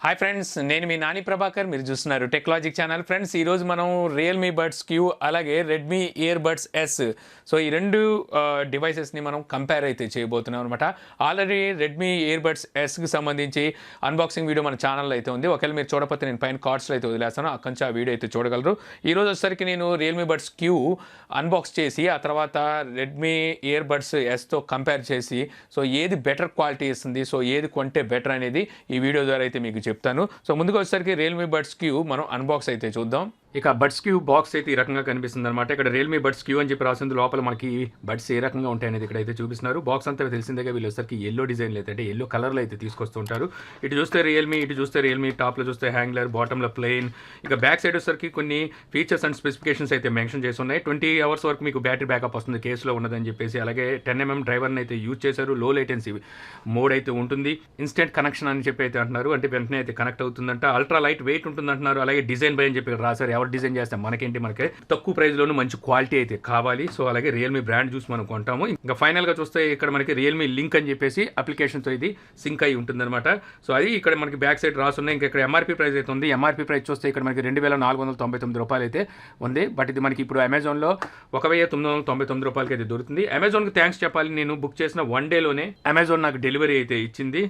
Hi friends, నేను మీ నాని ప్రభాకర్. మీరు చూస్తున్నారు టెక్లాజిక్ ఛానల్. ఫ్రెండ్స్, ఈరోజు మనం రియల్మీ బడ్స్ క్యూ అలాగే Redmi ear buds S, so ఈ రెండు డివైసెస్ని మనం కంపేర్ అయితే చేయబోతున్నాం అనమాట. ఆల్రెడీ రెడ్మీ ఇయర్ బడ్స్ ఎస్కి సంబంధించి అన్బాక్సింగ్ వీడియో మన ఛానల్లో అయితే ఉంది. ఒకవేళ మీరు చూడకపోతే నేను పైన కార్డ్స్లో అయితే వదిలేస్తాను, అక్కడి నుంచి ఆ వీడియో అయితే చూడగలరు. ఈరోజు వచ్చేసరికి నేను రియల్మీ బడ్స్ క్యూ అన్బాక్స్ చేసి ఆ తర్వాత రెడ్మీ ఇయర్ బడ్స్ ఎస్తో కంపేర్ చేసి సో ఏది బెటర్ క్వాలిటీ ఇస్తుంది, సో ఏది కొంటే బెటర్ అనేది ఈ వీడియో ద్వారా అయితే మీకు చెప్తాను. సో ముందుగా వచ్చేసరికి రియల్మీ బడ్స్ క్యూ మనం అన్బాక్స్ అయితే చూద్దాం. ఇక బడ్స్ క్యూ బాక్స్ అయితే ఈ రకంగా కనిపిస్తుంది అనమాట. ఇక్కడ రియల్మీ బడ్స్ క్యూ అని చెప్పి రాసింది. లోపల మనకి బడ్స్ ఏ రకంగా ఉంటాయి అనేది ఇక్కడ అయితే చూపిస్తున్నారు. బాక్స్ అంతా తెలిసిందేగా, వీళ్ళు వచ్చేసరికి ఎల్లో డిజైన్లు అయితే అంటే ఎల్లో కలర్లో అయితే తీసుకొస్తుంటారు. ఇటు చూస్తే రియల్మీ, ఇటు చూస్తే రియల్మీ, టాప్లో చూస్తే హ్యాంగ్లర్, బాటంలో ప్లెయిన్. ఇక బ్యాక్ సైడ్ వచ్చేసరికి కొన్ని ఫీచర్స్ అండ్ స్పెసిఫికేషన్స్ అయితే మెన్షన్ చేసి ఉన్నాయి. 20 hours వరకు మీకు బ్యాటరీ బ్యాకప్ వస్తుంది కేసులో ఉన్నదని చెప్పేసి. అలాగే 10mm డ్రైవర్ని అయితే యూజ్ చేశారు. లో లేటెన్సీ మోడ్ అయితే ఉంటుంది. ఇన్స్టెంట్ కనెక్షన్ అని చెప్పి అయితే అంటున్నారు, అంటే వెంటనే అయితే కనెక్ట్ అవుతుందంట. అల్ట్రా లైట్ వెయిట్ ఉంటుంది అంటున్నారు. అలాగే డిజైన్ బై అని చెప్పి రాశారు. ఎవరు డిజైన్ చేస్తాం మనకేంటి, మనకి తక్కువ ప్రైస్లోనూ మంచి క్వాలిటీ అయితే కావాలి. సో అలాగే రియల్మీ బ్రాండ్ చూసి మనం కొంటాము. ఇంకా ఫైనల్గా చూస్తే ఇక్కడ మనకి రియల్మీ లింక్ అని చెప్పేసి అప్లికేషన్తో ఇది సింక్ అయి ఉంటుందన్నమాట. సో అది ఇక్కడ మనకి బ్యాక్ సైడ్ రాసున్నాయి. ఇంకా ఇక్కడ ఎంఆర్పీ ప్రైస్ అయితే ఉంది. ఎంఆర్పీ ప్రైస్ చూస్తే ఇక్కడ మనకి 2499 రూపాయలు అయితే ఉంది. బట్ ఇది మనకి ఇప్పుడు అమెజాన్లో 1999 రూపాయలకి అయితే దొరుకుతుంది. అమెజాన్కి థ్యాంక్స్ చెప్పాలి, నేను బుక్ చేసిన 1 డేలోనే అమెజాన్ నాకు డెలివరీ అయితే ఇచ్చింది.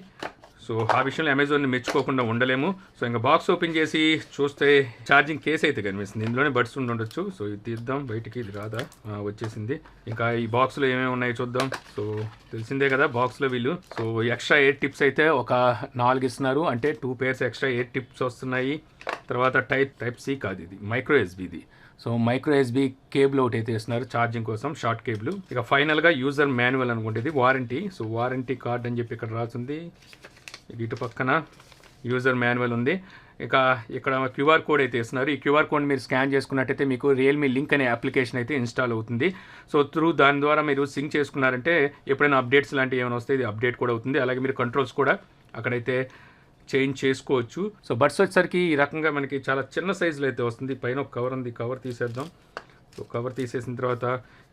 సో ఆ విషయంలో అమెజాన్ని మెచ్చుకోకుండా ఉండలేము. సో ఇంకా బాక్స్ ఓపెన్ చేసి చూస్తే ఛార్జింగ్ కేస్ అయితే కనిపిస్తుంది. ఇందులోనే బడ్స్ ఉండొచ్చు. సో ఇది తీద్దాం బయటికి, ఇది రాదా, వచ్చేసింది. ఇంకా ఈ బాక్స్లో ఏమేమి ఉన్నాయో చూద్దాం. సో తెలిసిందే కదా బాక్స్లో వీళ్ళు సో ఎక్స్ట్రా 8 టిప్స్ అయితే ఒక 4 ఇస్తున్నారు, అంటే 2 pairs ఎక్స్ట్రా 8 టిప్స్ వస్తున్నాయి. తర్వాత టైప్ సి కాదు, ఇది మైక్రో ఎస్బీది. సో మైక్రో ఎస్బీ కేబుల్ ఒకటి అయితే ఇస్తున్నారు ఛార్జింగ్ కోసం, షార్ట్ కేబుల్. ఇక ఫైనల్గా యూజర్ మాన్యువల్ అనుకుంటే ఇది వారంటీ. సో వారంటీ కార్డ్ అని చెప్పి ఇక్కడ రాసింది. ఇటు పక్కన యూజర్ మాన్యువల్ ఉంది. ఇక ఇక్కడ క్యూఆర్ కోడ్ అయితే ఇస్తున్నారు. ఈ క్యూఆర్ కోడ్ మీరు స్కాన్ చేసుకున్నట్టయితే మీకు రియల్మీ లింక్ అనే అప్లికేషన్ అయితే ఇన్స్టాల్ అవుతుంది. సో దాని ద్వారా మీరు సింక్ చేసుకున్నారంటే ఎప్పుడైనా అప్డేట్స్ లాంటివి ఏమైనా వస్తే ఇది అప్డేట్ కూడా అవుతుంది. అలాగే మీరు కంట్రోల్స్ కూడా అక్కడైతే చేంజ్ చేసుకోవచ్చు. సో బడ్స్ వచ్చేసరికి ఈ రకంగా మనకి చాలా చిన్న సైజులో అయితే వస్తుంది. పైన ఒక కవర్ ఉంది, కవర్ తీసేద్దాం. సో కవర్ తీసేసిన తర్వాత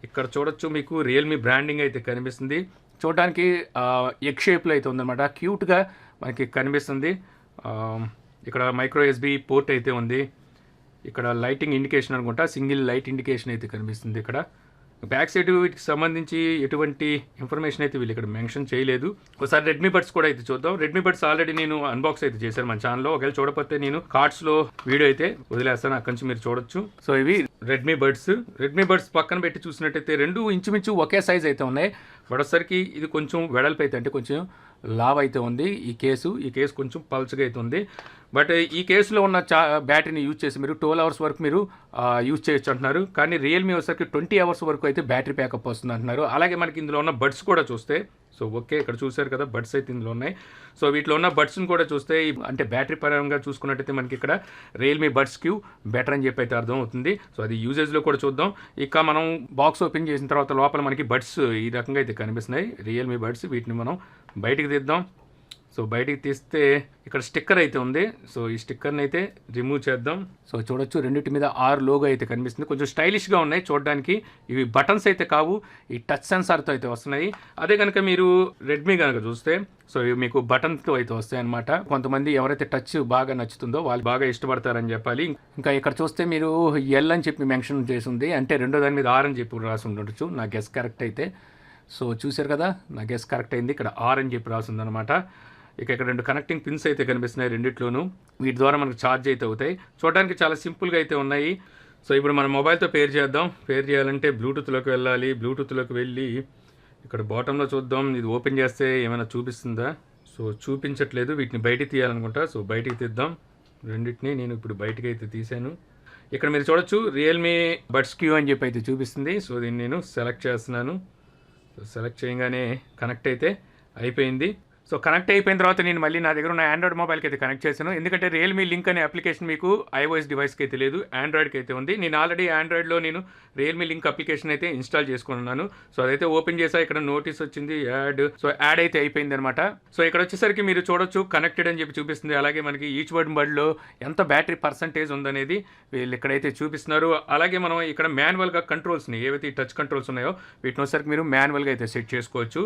ఇక్కడ చూడొచ్చు మీకు రియల్మీ బ్రాండింగ్ అయితే కనిపిస్తుంది. చూడడానికి ఎగ్ షేప్లో అయితే ఉందన్నమాట, క్యూట్గా మనకి కనిపిస్తుంది. ఇక్కడ మైక్రో ఎస్బీ పోర్ట్ అయితే ఉంది. ఇక్కడ లైటింగ్ ఇండికేషన్ అనుకుంటా, సింగిల్ లైట్ ఇండికేషన్ అయితే కనిపిస్తుంది. ఇక్కడ బ్యాక్ సైడ్ వీటికి సంబంధించి ఎటువంటి ఇన్ఫర్మేషన్ అయితే వీళ్ళు ఇక్కడ మెన్షన్ చేయలేదు. ఒకసారి రెడ్మీ బడ్స్ కూడా అయితే చూద్దాం. రెడ్మీ బడ్స్ ఆల్రెడీ నేను అన్బాక్స్ అయితే చేశాను మన ఛానల్లో. ఒకవేళ చూడకపోతే నేను కార్డ్స్లో వీడియో అయితే వదిలేస్తాను, అక్కడి నుంచి మీరు చూడొచ్చు. సో ఇవి రెడ్మీ బడ్స్ పక్కన పెట్టి చూసినట్టయితే రెండు ఇంచుమించు ఒకే సైజ్ అయితే ఉన్నాయి. వచ్చేసరికి ఇది కొంచెం వెడల్పు అయితే, అంటే కొంచెం లావ్ అయితే ఉంది. ఈ కేసు కొంచెం పల్చగా అయితే ఉంది. బట్ ఈ కేసులో ఉన్న బ్యాటరీని యూజ్ చేసి మీరు 12 hours వరకు మీరు యూజ్ చేయొచ్చు అంటున్నారు. కానీ రియల్మీ వచ్చేసరికి 20 hours వరకు అయితే బ్యాటరీ బ్యాకప్ వస్తుంది అంటున్నారు. అలాగే మనకి ఇందులో ఉన్న బడ్స్ కూడా చూస్తే, సో ఓకే ఇక్కడ చూసారు కదా బడ్స్ అయితే ఇందులో ఉన్నాయి. సో వీటిలో ఉన్న బడ్స్ని కూడా చూస్తే, అంటే బ్యాటరీ పరంగా చూసుకున్నట్టయితే మనకి ఇక్కడ రియల్మీ బడ్స్ క్యూ బెటర్ అని చెప్పి అయితే అర్థం అవుతుంది. సో అది యూజేజ్లో కూడా చూద్దాం. ఇక మనం బాక్స్ ఓపెన్ చేసిన తర్వాత లోపల మనకి బడ్స్ ఈ రకంగా అయితే కనిపిస్తున్నాయి, రియల్మీ బడ్స్. వీటిని మనం బయటికి తీద్దాం. సో బయటికి తీస్తే ఇక్కడ స్టిక్కర్ అయితే ఉంది. సో ఈ స్టిక్కర్ని అయితే రిమూవ్ చేద్దాం. సో చూడొచ్చు రెండింటి మీద ఆర్ లోగో అయితే కనిపిస్తుంది. కొంచెం స్టైలిష్గా ఉన్నాయి చూడడానికి. ఇవి బటన్స్ అయితే కావు, ఈ టచ్ సెన్సార్తో అయితే వస్తున్నాయి. అదే కనుక మీరు రెడ్మీ కనుక చూస్తే, సో ఇవి మీకు బటన్తో అయితే వస్తాయి అనమాట. కొంతమంది ఎవరైతే టచ్ బాగా నచ్చుతుందో వాళ్ళు బాగా ఇష్టపడతారని చెప్పాలి. ఇంకా ఇక్కడ చూస్తే మీరు ఎల్ అని చెప్పి మెన్షన్ చేసి ఉంది, అంటే రెండో దాని మీద ఆర్ అని చెప్పి రాసి ఉండొచ్చు. నా గెస్ కరెక్ట్ అయితే. సో చూసారు కదా, నా గెస్ కరెక్ట్ అయింది. ఇక్కడ ఆర్ అని చెప్పి రాసి ఉందన్నమాట. ఇక ఇక్కడ 2 కనెక్టింగ్ పిన్స్ అయితే కనిపిస్తున్నాయి రెండిట్లోనూ. వీటి ద్వారా మనకు ఛార్జ్ అయితే అవుతాయి. చూడడానికి చాలా సింపుల్గా అయితే ఉన్నాయి. సో ఇప్పుడు మన మొబైల్తో పేర్ చేద్దాం. పేర్ చేయాలంటే బ్లూటూత్లోకి వెళ్ళాలి. బ్లూటూత్లోకి వెళ్ళి ఇక్కడ బాటంలో చూద్దాం, ఇది ఓపెన్ చేస్తే ఏమైనా చూపిస్తుందా. సో చూపించట్లేదు. వీటిని బయటికి తీయాలనుకుంటా. సో బయటికి తీద్దాం. రెండింటిని నేను ఇప్పుడు బయటికి అయితే తీసాను. ఇక్కడ మీరు చూడొచ్చు రియల్మీ బడ్స్ క్యూ అని చెప్పి అయితే చూపిస్తుంది. సో దీన్ని నేను సెలెక్ట్ చేస్తున్నాను. సో సెలెక్ట్ చేయగానే కనెక్ట్ అయితే అయిపోయింది. సో కనెక్ట్ అయిపోయిన తర్వాత నేను మళ్ళీ నా దగ్గర ఉన్న ఆండ్రాయిడ్ మొబైల్కి అయితే కనెక్ట్ చేశాను. ఎందుకంటే రియల్మీ లింక్ అనే అప్లికేషన్ మీకు ఐఓఎస్ డివైస్కి అయితే లేదు, ఆండ్రాయిడ్కి అయితే ఉంది. నేను ఆల్రెడీ ఆండ్రాయిడ్లో నేను రియల్మీ లింక్ అప్లికేషన్ అయితే ఇన్స్టాల్ చేసుకున్నాను. సో అదైతే ఓపెన్ చేసా. ఇక్కడ నోటీస్ వచ్చింది యాడ్. సో యాడ్ అయితే అయిపోయింది అనమాట. సో ఇక్కడ వచ్చేసరికి మీరు చూడొచ్చు కనెక్టెడ్ అని చెప్పి చూపిస్తుంది. అలాగే మనకి ఈచ్ బడ్లో ఎంత బ్యాటరీ పర్సంటేజ్ ఉందనేది వీళ్ళు ఇక్కడైతే చూపిస్తున్నారు. అలాగే మనం ఇక్కడ మాన్యువల్గా కంట్రోల్స్ని, ఏవైతే టచ్ కంట్రోల్స్ ఉన్నాయో వీటిని వచ్చేసరికి మీరు మాన్యువల్గా అయితే సెట్ చేసుకోవచ్చు.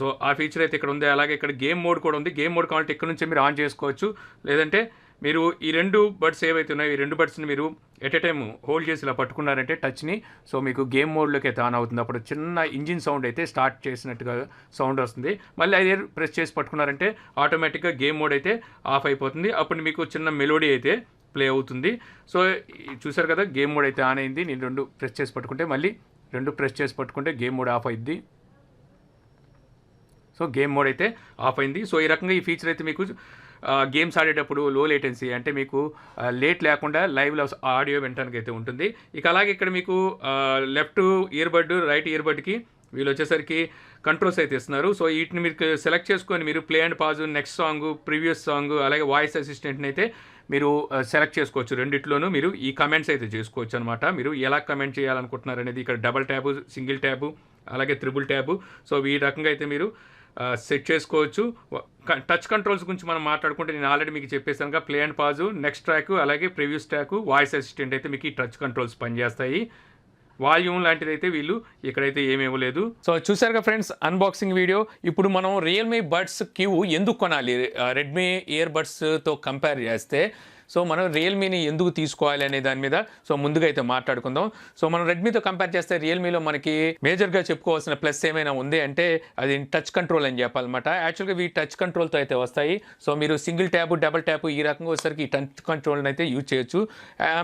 సో ఆ ఫీచర్ అయితే ఇక్కడ ఉంది. అలాగే ఇక్కడ గేమ్ మోడ్ కూడా ఉంది. గేమ్ మోడ్ కావాలంటే ఇక్కడ నుంచే మీరు ఆన్ చేసుకోవచ్చు. లేదంటే మీరు ఈ 2 బడ్స్ ఏవైతే ఉన్నాయో ఈ 2 బడ్స్ని మీరు ఎట్ ఏ టైమ్ హోల్డ్ చేసి ఇలా పట్టుకున్నారంటే టచ్ని, సో మీకు గేమ్ మోడ్లోకి అయితే ఆన్ అవుతుంది. అప్పుడు చిన్న ఇంజిన్ సౌండ్ అయితే స్టార్ట్ చేసినట్టుగా సౌండ్ వస్తుంది. మళ్ళీ అదే ప్రెస్ చేసి పట్టుకున్నారంటే ఆటోమేటిక్గా గేమ్ మోడ్ అయితే ఆఫ్ అయిపోతుంది. అప్పుడు మీకు చిన్న మెలోడీ అయితే ప్లే అవుతుంది. సో చూసారు కదా, గేమ్ మోడ్ అయితే ఆన్ అయింది. నేను 2 ప్రెస్ చేసి పట్టుకుంటే మళ్ళీ 2 ప్రెస్ చేసి పట్టుకుంటే గేమ్ మోడ్ ఆఫ్ అయింది. సో గేమ్ మోడ్ అయితే ఆఫ్ అయింది. సో ఈ రకంగా ఈ ఫీచర్ అయితే మీకు గేమ్స్ ఆడేటప్పుడు లో లేటెన్సీ, అంటే మీకు లేట్ లేకుండా లైవ్లో ఆడియో వినడానికి అయితే ఉంటుంది. ఇక అలాగే ఇక్కడ మీకు లెఫ్ట్ ఇయర్బడ్, రైట్ ఇయర్బడ్కి వీళ్ళు వచ్చేసరికి కంట్రోల్స్ అయితే ఇస్తున్నారు. సో వీటిని మీరు సెలెక్ట్ చేసుకొని మీరు play and pause, next song, previous song, అలాగే వాయిస్ అసిస్టెంట్ని అయితే మీరు సెలెక్ట్ చేసుకోవచ్చు. రెండిట్లోనూ మీరు ఈ కమెంట్స్ అయితే చేసుకోవచ్చు అనమాట. మీరు ఎలా కమెంట్ చేయాలనుకుంటున్నారు అనేది ఇక్కడ డబల్ ట్యాబు, సింగిల్ ట్యాబు, అలాగే త్రిబుల్ ట్యాబు. సో ఈ రకంగా అయితే మీరు సెట్ చేసుకోవచ్చు. టచ్ కంట్రోల్స్ గురించి మనం మాట్లాడుకుంటే నేను ఆల్రెడీ మీకు చెప్పేసానుగా, play and pause, next track, అలాగే ప్రీవియస్ ట్రాక్, వాయిస్ అసిస్టెంట్ అయితే మీకు ఈ టచ్ కంట్రోల్స్ పనిచేస్తాయి. వాల్యూమ్ లాంటిది అయితే వీళ్ళు ఇక్కడైతే ఏమి ఇవ్వలేదు. సో చూసారుగా ఫ్రెండ్స్, అన్బాక్సింగ్ వీడియో. ఇప్పుడు మనం రియల్మీ బడ్స్ క్యూ ఎందుకు కొనాలి రెడ్మీ ఇయర్ బడ్స్తో కంపేర్ చేస్తే, సో మనం రియల్మీని ఎందుకు తీసుకోవాలి అనే దాని మీద సో ముందుగా అయితే మాట్లాడుకుందాం. సో మనం రెడ్మీతో కంపేర్ చేస్తే రియల్మీలో మనకి మేజర్గా చెప్పుకోవాల్సిన ప్లస్ ఏమైనా ఉంది అంటే అది టచ్ కంట్రోల్ అని చెప్పాలన్నమాట. యాక్చువల్గా ఈ టచ్ కంట్రోల్తో అయితే వస్తాయి. సో మీరు సింగిల్ ట్యాబ్, డబల్ ట్యాబ్ ఈ రకంగా వచ్చేసరికి ఈ టచ్ కంట్రోల్ని అయితే యూజ్ చేయొచ్చు.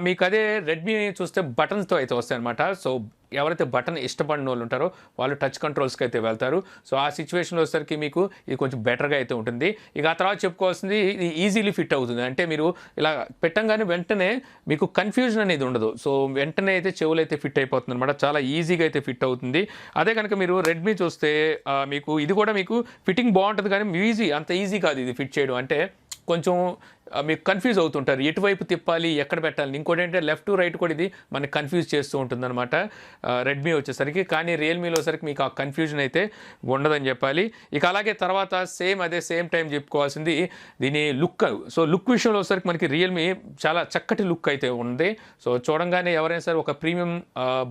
మీకు అదే రెడ్మీ చూస్తే బటన్స్తో అయితే వస్తాయి అనమాట. సో ఎవరైతే బటన్ ఇష్టపడిన వాళ్ళు ఉంటారో వాళ్ళు టచ్ కంట్రోల్స్కి అయితే వెళ్తారు. సో ఆ సిచ్యువేషన్లో వచ్చేసరికి మీకు ఇది కొంచెం బెటర్గా అయితే ఉంటుంది. ఇక ఆ తర్వాత చెప్పుకోవాల్సింది ఇది ఈజీలీ ఫిట్ అవుతుంది. అంటే మీరు ఇలా పెట్టంగానే వెంటనే మీకు కన్ఫ్యూజన్ అనేది ఉండదు. సో వెంటనే అయితే చెవులు అయితే ఫిట్ అయిపోతుంది అనమాట. చాలా ఈజీగా అయితే ఫిట్ అవుతుంది. అదే కనుక మీరు రెడ్మీ చూస్తే మీకు ఇది కూడా మీకు ఫిట్టింగ్ బాగుంటుంది, కానీ అంత ఈజీ కాదు ఇది ఫిట్ చేయడం. అంటే కొంచెం మీకు కన్ఫ్యూజ్ అవుతుంటారు, ఎటువైపు తిప్పాలి, ఎక్కడ పెట్టాలి. ఇంకోటి ఏంటంటే లెఫ్ట్ రైట్ కూడా ఇది మనకి కన్ఫ్యూజ్ చేస్తూ ఉంటుందన్నమాట రెడ్మీ వచ్చేసరికి. కానీ రియల్మీలో వచ్చేసరికి మీకు ఆ కన్ఫ్యూజన్ అయితే ఉండదని చెప్పాలి. ఇక అలాగే తర్వాత సేమ్ టైం చెప్పుకోవాల్సింది దీని లుక్. సో లుక్ విషయంలో వచ్చేసరికి మనకి రియల్మీ చాలా చక్కటి లుక్ అయితే ఉంది. సో చూడంగానే ఎవరైనా సరే ఒక ప్రీమియం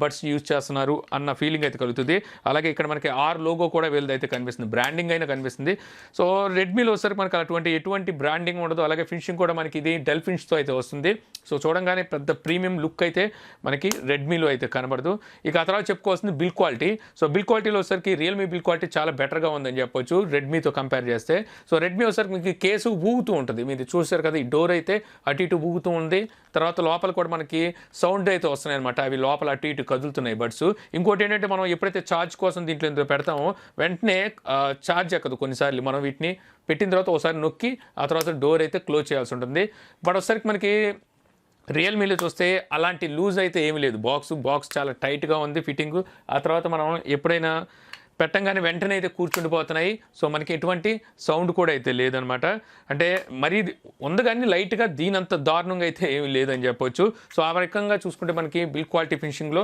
బడ్స్ యూజ్ చేస్తున్నారు అన్న ఫీలింగ్ అయితే కలుగుతుంది. అలాగే ఇక్కడ మనకి ఆర్ లోగో కూడా వీళ్ళదైతే కనిపిస్తుంది, బ్రాండింగ్ అయినా కనిపిస్తుంది. సో రెడ్మీలో వచ్చేసరికి మనకి ఎటువంటి బ్రాండింగ్ ఉండదు. అలాగే ఫినిషింగ్ కూడా మనకి ఇది డెల్ ఫినిష్తో అయితే వస్తుంది. సో చూడంగానే పెద్ద ప్రీమియం లుక్ అయితే మనకి రెడ్మీలో అయితే కనబడదు. ఇక ఆ తర్వాత చెప్పుకోవాల్సింది బిల్ క్వాలిటీ. సో బిల్ క్వాలిటీలో వచ్చేసరికి రియల్మీ బిల్ క్వాలిటీ చాలా బెటర్గా ఉందని చెప్పొచ్చు రెడ్మీతో కంపేర్ చేస్తే. సో రెడ్మీ వచ్చేసరికి మీకు కేసు ఊగుతూ ఉంటుంది. మీరు చూసారు కదా, ఈ డోర్ అయితే అటు ఇటు ఊగుతూ ఉంది. తర్వాత లోపల కూడా మనకి సౌండ్ అయితే వస్తున్నాయి అనమాట. అవి లోపల అటు ఇటు కదులుతున్నాయి బడ్స్. ఇంకోటి ఏంటంటే మనం ఎప్పుడైతే ఛార్జ్ కోసం దీంట్లో ఇందులో పెడతామో వెంటనే ఛార్జ్ ఎక్కదు. కొన్నిసార్లు మనం వీటిని పెట్టిన తర్వాత ఒకసారి నొక్కి ఆ తర్వాత డోర్ అయితే క్లోజ్ చేయాల్సి ఉంటుంది. బట్ ఒకసారికి మనకి రియల్మీలో చూస్తే అలాంటి లూజ్ అయితే ఏమీ లేదు. బాక్స్ చాలా టైట్గా ఉంది ఫిట్టింగ్. ఆ తర్వాత మనం ఎప్పుడైనా పెట్టంగానే వెంటనే అయితే కూర్చుండిపోతున్నాయి. సో మనకి ఎటువంటి సౌండ్ కూడా అయితే లేదనమాట. అంటే మరీ ఉంది కానీ లైట్గా దీనంత దారుణంగా అయితే ఏమీ లేదని చెప్పొచ్చు. సో ఆ రకంగా చూసుకుంటే మనకి బిల్ క్వాలిటీ ఫినిషింగ్లో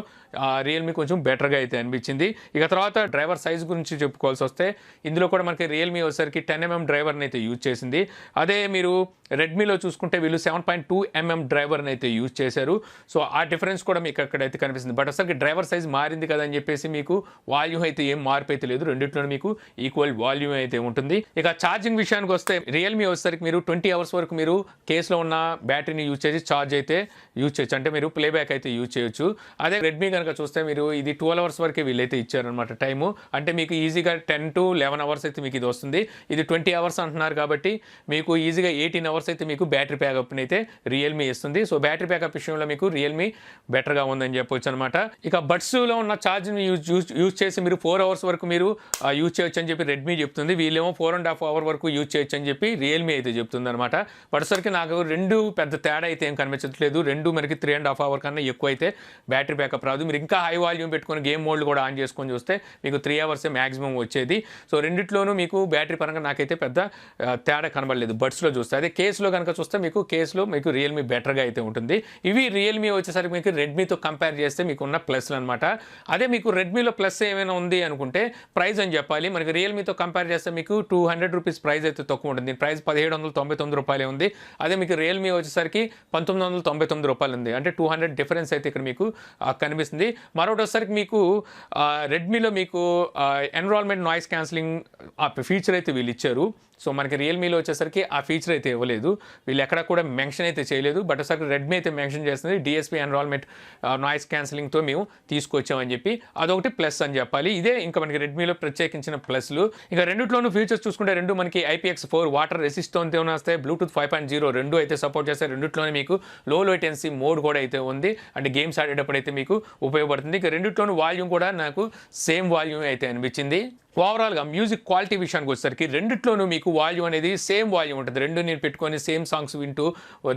రియల్మీ కొంచెం బెటర్గా అయితే అనిపించింది. ఇక తర్వాత డ్రైవర్ సైజ్ గురించి చెప్పుకోవాల్సి వస్తే ఇందులో కూడా మనకి రియల్మీ వచ్చేసరికి 10mm డ్రైవర్ని అయితే యూజ్ చేసింది. అదే మీరు రెడ్మీలో చూసుకుంటే వీళ్ళు 7.2mm డ్రైవర్ని అయితే యూజ్ చేశారు. సో ఆ డిఫరెన్స్ కూడా మీకు అక్కడైతే కనిపిస్తుంది. బట్ అసలు డ్రైవర్ సైజ్ మారింది కదా అని చెప్పేసి మీకు వాల్యూమ్ అయితే ఏం మార్పు అయితే లేదు. రెండిట్లో మీకు ఈక్వల్ వాల్యూమ్ అయితే ఉంటుంది. ఇక ఛార్జింగ్ విషయానికి వస్తే రియల్మీ వచ్చేసరికి మీరు 20 hours వరకు మీరు కేసులో ఉన్న బ్యాటరీని యూజ్ చేసి ఛార్జ్ అయితే యూజ్ చేయొచ్చు. అంటే మీరు ప్లేబ్యాక్ అయితే యూజ్ చేయొచ్చు. అదే రెడ్మీ కనుక చూస్తే మీరు ఇది 12 hours వరకే వీళ్ళైతే ఇచ్చారనమాట టైము. అంటే మీకు ఈజీగా 10 to 11 hours అయితే మీకు ఇది వస్తుంది. ఇది 20 hours అంటున్నారు కాబట్టి మీకు ఈజీగా 18 hours అయితే మీకు బ్యాటరీ బ్యాకప్ని అయితే రియల్మీ ఇస్తుంది. సో బ్యాటరీ బ్యాకప్ విషయంలో మీకు రియల్మీ బెటర్గా ఉందని చెప్పొచ్చు అనమాట. ఇక బడ్స్లో ఉన్న ఛార్జ్ని యూజ్ చేసి మీరు 4 hours వరకు మీరు యూజ్ చేయొచ్చు అని చెప్పి రెడ్మీ చెప్తుంది. వీళ్ళేమో 4.5 hours వరకు యూజ్ చేయొచ్చు అని చెప్పి రియల్మీ అయితే చెప్తుంది అనమాట. బట్సరికి నాకు రెండు పెద్ద తేడా అయితే ఏం కనిపించట్లేదు. రెండు మనకి 3.5 hours కన్నా ఎక్కువ అయితే బ్యాటరీ బ్యాకప్ రాదు. మీరు ఇంకా హై వాల్యూమ్ పెట్టుకొని గేమ్ మోడ్లు కూడా ఆన్ చేసుకొని చూస్తే మీకు 3 hours మ్యాక్సిమం వచ్చేది. సో రెండిట్లోనూ మీకు బ్యాటరీ పరంగా నాకైతే పెద్ద తేడా కనబడలేదు బడ్స్లో చూస్తే. అదే కేసులో కనుక చూస్తే కేసులో మీకు రియల్మీ బెటర్గా అయితే ఉంటుంది. ఇవి రియల్మీ వచ్చేసరికి మీకు రెడ్మీతో కంపేర్ చేస్తే మీకు ఉన్న ప్లస్లు అనమాట. అదే మీకు రెడ్మీలో ప్లస్ ఏమైనా ఉంది అనుకుంటే ప్రైస్ అని చెప్పాలి. మనకి రియల్మీతో కంపేర్ చేస్తే మీకు 200 rupees ప్రైస్ అయితే తక్కువ ఉంటుంది. దీని ప్రైస్ 1799 రూపాయలే ఉంది. అదే మీకు రియల్మీ వచ్చేసరికి 1999 రూపాయలు ఉంది. అంటే 200 డిఫరెన్స్ అయితే ఇక్కడ మీకు కనిపిస్తుంది. మరొకటి వచ్చేసరికి మీకు రెడ్మీలో మీకు ఎన్విరాన్మెంట్ నాయిస్ క్యాన్సిలింగ్ ఫీచర్ అయితే వీళ్ళు ఇచ్చారు. సో మనకి రియల్మీలో వచ్చేసరికి ఆ ఫీచర్ అయితే ఇవ్వలేదు, వీళ్ళు ఎక్కడ కూడా మెన్షన్ అయితే చేయలేదు. బట్ ఒకసారి రెడ్మీ అయితే మెన్షన్ చేస్తుంది, డిఎస్పీ ఎన్రాల్మెంట్ నాయిస్ క్యాన్సిలింగ్తో మేము తీసుకొచ్చామని చెప్పి, అదొకటి ప్లస్ అని చెప్పాలి. ఇదే ఇంకా మనకి రెడ్మీలో ప్రత్యేకించిన ప్లస్లు. ఇంకా రెండిట్లోనూ ఫీచర్స్ చూసుకుంటే రెండు మనకి IPX4 వాటర్ రెసిస్టెంట్తో వస్తాయి, బ్లూటూత్ 5.0 రెండు అయితే సపోర్ట్ చేస్తాయి. రెండిట్లోనే మీకు లో లేటెన్సీ మోడ్ కూడా అయితే ఉంది, అంటే గేమ్స్ ఆడేటప్పుడు అయితే మీకు ఉపయోగపడుతుంది. ఇక రెండిట్లోనూ వాల్యూమ్ కూడా నాకు సేమ్ వాల్యూమ్ అయితే అనిపించింది. ఓవరాల్గా మ్యూజిక్ క్వాలిటీ విషయానికి వచ్చేసరికి రెండిట్లోనూ మీకు వాల్యూమ్ అనేది సేమ్ వాల్యూమ్ ఉంటుంది. రెండు నేను పెట్టుకొని సేమ్ సాంగ్స్ వింటూ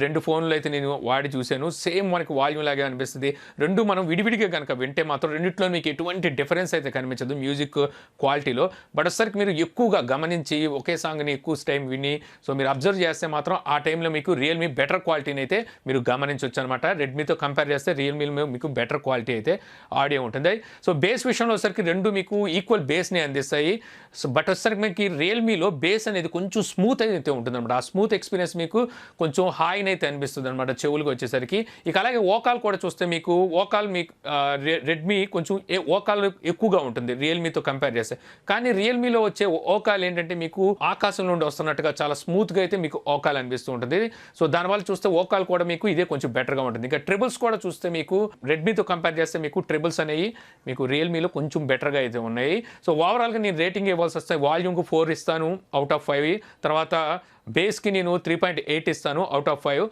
రెండు ఫోన్లు అయితే నేను వాడి చూశాను, సేమ్ మనకి వాల్యూమ్ లాగే అనిపిస్తుంది. రెండు మనం విడివిడిగా కనుక వింటే మాత్రం రెండిట్లో మీకు ఎటువంటి డిఫరెన్స్ అయితే కనిపించదు మ్యూజిక్ క్వాలిటీలో. బట్ ఒకసారికి మీరు ఎక్కువగా గమనించి ఒకే సాంగ్ని ఎక్కువ టైం విని సో మీరు అబ్జర్వ్ చేస్తే మాత్రం ఆ టైంలో మీకు రియల్మీ బెటర్ క్వాలిటీని అయితే మీరు గమనించవచ్చు అనమాట. రెడ్మీతో కంపేర్ చేస్తే రియల్మీలో మీకు బెటర్ క్వాలిటీ అయితే ఆడియో ఉంటుంది. సో బేస్ విషయంలో వచ్చేసరికి రెండు మీకు ఈక్వల్ బేస్ని అందిస్తాయి. సో బట్ వచ్చేసరికి మీకు రియల్మీలో బేస్ అనేది కొంచెం స్మూత్ అయితే ఉంటుంది అనమాట. ఆ స్మూత్ ఎక్స్పీరియన్స్ మీకు కొంచెం హాయిని అయితే అనిపిస్తుంది అనమాట చెవులకు వచ్చేసరికి. ఇక అలాగే ఓకాల్ కూడా చూస్తే మీకు ఓకాల్ మీకు రెడ్మీ కొంచెం ఓకాల్ ఎక్కువగా ఉంటుంది రియల్మీతో కంపేర్ చేస్తే. కానీ రియల్మీలో వచ్చే ఓకాల్ ఏంటంటే మీకు ఆకాశం నుండి వస్తున్నట్టుగా చాలా స్మూత్గా అయితే మీకు ఓకాల్ అనిపిస్తూ ఉంటుంది. సో దానివల్ల చూస్తే ఓకాల్ కూడా మీకు ఇదే కొంచెం బెటర్గా ఉంటుంది. ఇంకా ట్రిబుల్స్ కూడా చూస్తే మీకు రెడ్మీతో కంపేర్ చేస్తే మీకు ట్రిబుల్స్ అనేవి మీకు రియల్మీలో కొంచెం బెటర్గా అయితే ఉన్నాయి. సో ఓవరాల్గా నేను రేటింగ్ ఇవ్వాల్సి వస్తే వాల్యూమ్కు 4 ఇస్తాను అవుట్ ఆఫ్ 5, తర్వాత బేస్కి నేను 3.8 ఇస్తాను అవుట్ ఆఫ్ 5.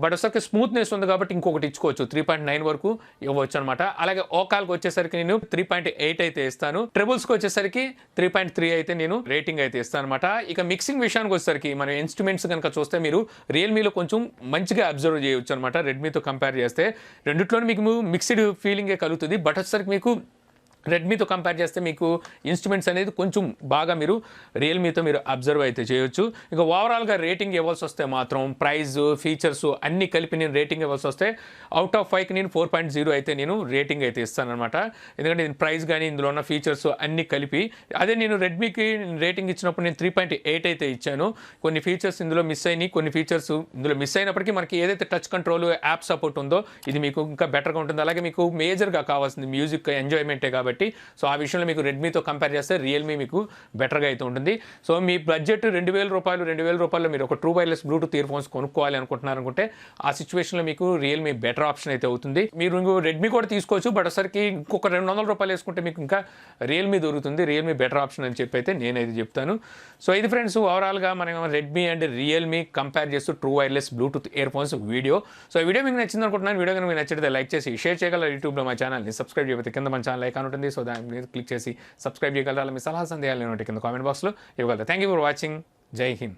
బట్ ఒకసారి స్మూత్నెస్ ఉంది కాబట్టి ఇంకొకటి ఇచ్చుకోవచ్చు, 3.9 వరకు ఇవ్వచ్చు అనమాట. అలాగే ఓకాల్కి వచ్చేసరికి నేను 3.8 అయితే ఇస్తాను. ట్రిబుల్స్కి వచ్చేసరికి 3.3 అయితే నేను రేటింగ్ అయితే ఇస్తాను అనమాట. ఇక మిక్సింగ్ విషయానికి వచ్చేసరికి మన ఇన్స్ట్రుమెంట్స్ కనుక చూస్తే మీరు రియల్మీలో కొంచెం మంచిగా అబ్జర్వ్ చేయవచ్చు అనమాట. రెడ్మీతో కంపేర్ చేస్తే రెండిట్లోనే మీకు మిక్స్డ్ ఫీలింగే కలుగుతుంది. బట్ వచ్చేసరికి మీకు రెడ్మీతో కంపేర్ చేస్తే మీకు ఇన్స్ట్రుమెంట్స్ అనేది కొంచెం బాగా మీరు రియల్మీతో మీరు అబ్జర్వ్ అయితే చేయొచ్చు. ఇక ఓవరాల్గా రేటింగ్ ఇవ్వాల్సి వస్తే మాత్రం ప్రైస్ ఫీచర్స్ అన్నీ కలిపి నేను రేటింగ్ ఇవ్వాల్సి వస్తే అవుట్ ఆఫ్ 5కి నేను 4.0 అయితే నేను రేటింగ్ అయితే ఇస్తానమాట. ఎందుకంటే నేను ప్రైస్ కానీ ఇందులో ఉన్న ఫీచర్స్ అన్నీ కలిపి, అదే నేను రెడ్మీకి రేటింగ్ ఇచ్చినప్పుడు నేను 3.8 అయితే ఇచ్చాను. కొన్ని ఫీచర్స్ ఇందులో మిస్ అయినాయి, కొన్ని ఫీచర్స్ ఇందులో మిస్ అయినప్పటికీ మనకి ఏదైతే టచ్ కంట్రోల్ యాప్ సపోర్ట్ ఉందో ఇది మీకు ఇంకా బెటర్గా ఉంటుంది. అలాగే మీకు మేజర్గా కావాల్సింది మ్యూజిక్ ఎంజాయ్మెంటే కాబట్టి సో ఆ విషయంలో మీకు రెడ్మీతో కంపేర్ చేస్తే రియల్మీ మీకు బెటర్గా అయితే ఉంటుంది. సో మీ బడ్జెట్ 2,000 రూపాయలు మీరు ఒక true wireless Bluetooth ear phones కొనుక్కోవాలి అనుకుంటున్నారనుకుంటే ఆ సిచ్యువేషన్లో మీకు రియల్మీ బెటర్ ఆప్షన్ అయితే అవుతుంది. మీరు రెడ్మీ కూడా తీసుకోవచ్చు, బట్ ఒకసారికి ఇంకొక 200 రూపాయలు వేసుకుంటే మీకు ఇంకా రియల్మీ దొరుకుతుంది. రియల్మీ బెటర్ ఆప్షన్ అని చెప్పి అయితే నేనైతే చెప్తాను. సో ఇది ఫ్రెండ్స్ ఓవరాల్గా మనం రెడ్మీ అండ్ రియల్మీ కంపేర్ చేస్తూ true wireless Bluetooth ear phones video. So ఈ వీడియో మీకు నచ్చింది అనుకుంటున్నాను. వీడియో కనుక మీకు నచ్చితే లైక్ చేసి షేర్ చేయగలరు. యూట్యూబ్లో మా ఛానల్ని సబ్స్క్రైబ్ చేయకపోతే కింద మన ఛానల్ ఐకాన్ ఉంటుంది, సో దాని మీద క్లిక్ చేసి సబ్స్క్రైబ్ చేయగలరా. మీ సలహా సందేహాలు కింద కామెంట్ బాక్స్లో ఇవ్వగలరు. Thank you for watching. జై హింద్.